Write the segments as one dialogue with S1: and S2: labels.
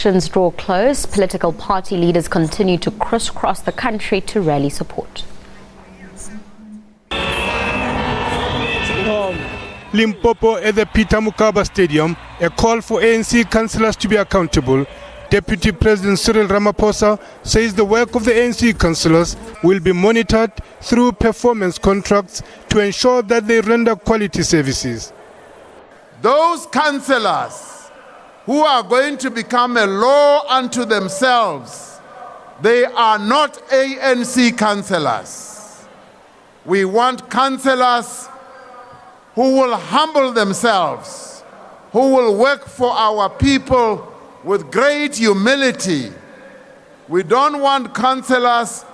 S1: elections draw close, political party leaders continue to crisscross the country to rally support.
S2: Limpopo at the MOKABA Stadium, a call for ANC councillors to be accountable. Deputy President Cyril Ramaphosa says the work of the ANC councillors will be monitored through performance contracts to ensure that they render quality services.
S3: Those councillors who are going to become a law unto themselves, they are not ANC councillors. We want councillors who will humble themselves, who will work for our people with great humility. We don't want councillors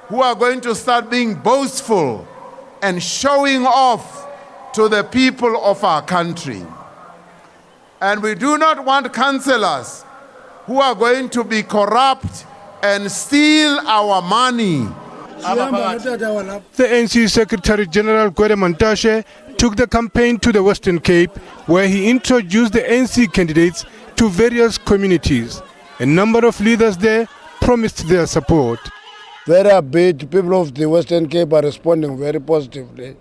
S3: who are going to start being boastful and showing off to the people of our country. And we do not want councillors who are going to be corrupt and steal our money.
S2: The ANC Secretary General GUMEDE took the campaign to the Western Cape, where he introduced the ANC candidates to various communities. A number of leaders there promised their support.
S4: Very upbeat. People of the Western Cape are responding very positively.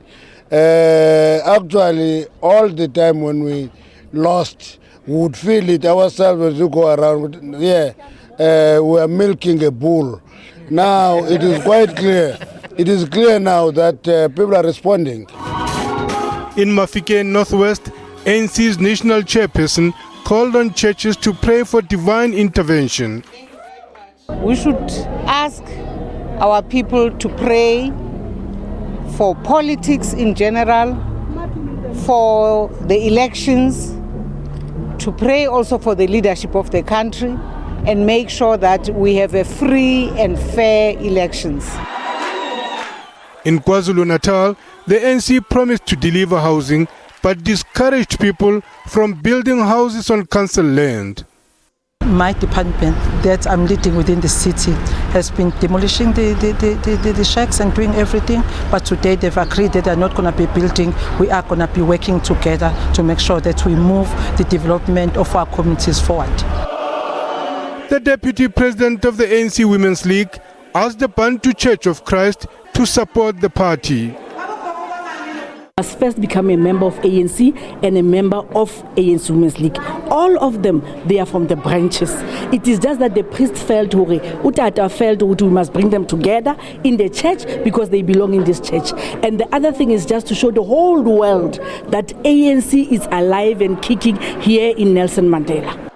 S4: Actually, all the time when we lost, we would feel it ourselves as we go around. We are milking a bull. Now it is quite clear. It is clear now that people are responding.
S2: In MAFIKENG Northwest, ANC's national chairperson called on churches to pray for divine intervention.
S5: We should ask our people to pray for politics in general, for the elections, to pray also for the leadership of the country, and make sure that we have a free and fair elections.
S2: In KWAZULU-NATAL, the ANC promised to deliver housing, but discouraged people from building houses on council land.
S6: My department that I'm leading within the city has been demolishing the shacks and doing everything, but today they've agreed that they're not going to be building. We are going to be working together to make sure that we move the development of our communities forward.
S2: The Deputy President of the ANC Women's League asked the Bantu Church of Christ to support the party.
S7: Must first become a member of ANC and a member of ANC Women's League. All of them, they are from the branches. It is just that the priest felt, we must bring them together in the church because they belong in this church. And the other thing is just to show the whole world that ANC is alive and kicking here in Nelson Mandela.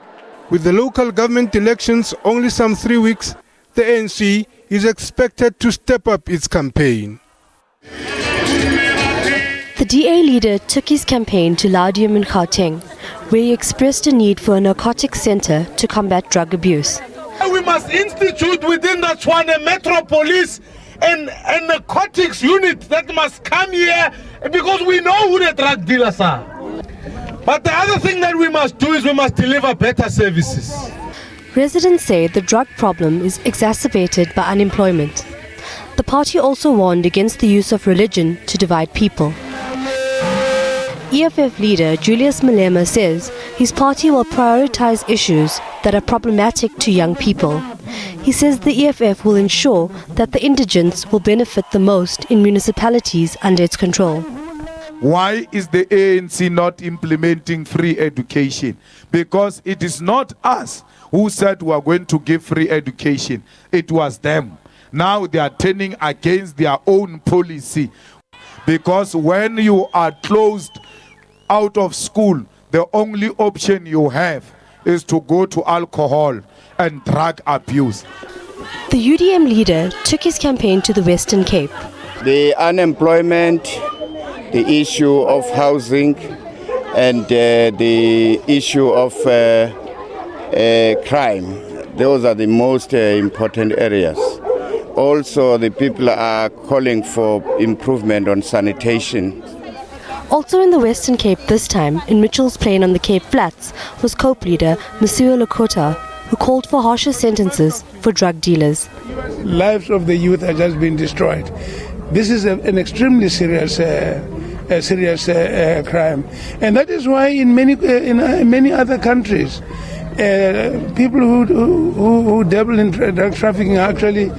S2: With the local government elections only some 3 weeks, the ANC is expected to step up its campaign.
S8: The DA leader took his campaign to LAUDIUM in Gauteng, where he expressed a need for a narcotics center to combat drug abuse.
S9: We must institute within the Tshwane Metro Police and narcotics unit that must come here because we know who the drug dealers are. But the other thing that we must do is we must deliver better services.
S8: Residents say the drug problem is exacerbated by unemployment. The party also warned against the use of religion to divide people. EFF leader Julius Malema says his party will prioritize issues that are problematic to young people. He says the EFF will ensure that the indigents will benefit the most in municipalities under its control.
S3: Why is the ANC not implementing free education? Because it is not us who said we are going to give free education. It was them. Now they are turning against their own policy. Because when you are closed out of school, the only option you have is to go to alcohol and drug abuse.
S8: The UDM leader took his campaign to the Western Cape.
S4: The unemployment, the issue of housing, and the issue of crime, those are the most important areas. Also, the people are calling for improvement on sanitation.
S8: Also in the Western Cape this time, in Mitchell's Plain on the Cape Flats, was COPE leader MOSIUOA LEKOTA, who called for harsher sentences for drug dealers.
S10: Lives of the youth have just been destroyed. This is an extremely serious crime, and that is why in many other countries People who dabble in drug trafficking are actually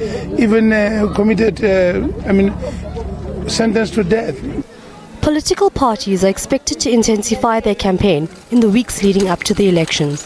S10: even committed, sentenced to death.
S8: Political parties are expected to intensify their campaign in the weeks leading up to the elections.